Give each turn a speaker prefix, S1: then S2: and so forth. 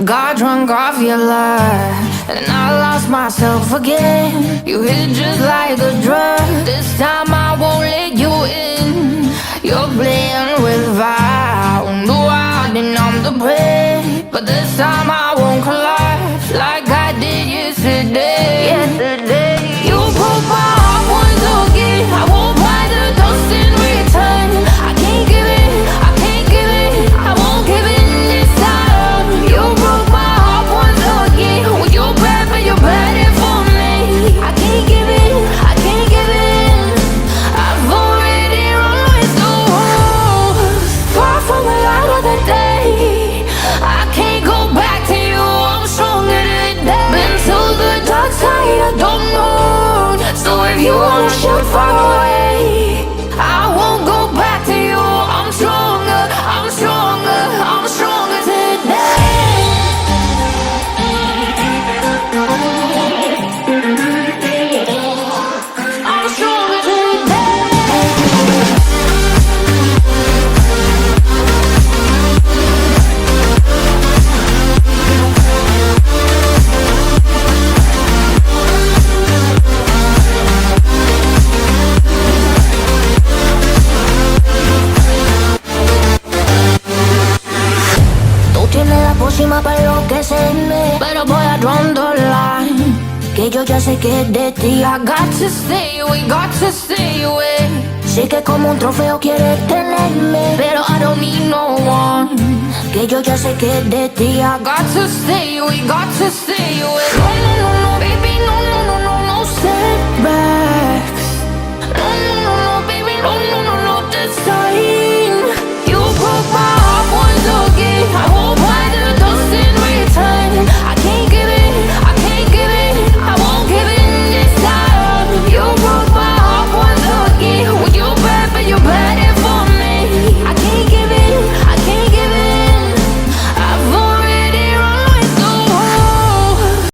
S1: Got drunk off your love, and I lost myself again. You hit just like a drug. This time I won't let you in. You're playing with fire. No, I didn't on the prey, but this time I won't collapse like I did yesterday. You broke my heart once again. I won't buy the dust in return. I can't give it, I can't give it, I won't give it this time. You broke my heart once again. When you're bad, but you're bad it for me. I can't give it, I can't give it. I've already run with the wolves. Far from the light of the day. I can't go back to you, I'm stronger today. Been to the dark side, I don't know. So if you wanna shoot far away, I won't go back to you. I'm stronger, I'm stronger, I'm stronger today. I'm stronger today. Tú tienes la pócima para enloquecerme, pero voy a draw the line. Que yo ya sé que es de ti. I got to stay away, got to stay away. Sé que como un trofeo quieres tenerme, pero I don't need no one. Que yo ya sé que es de ti. I got to stay away, got to stay away. No, no, no,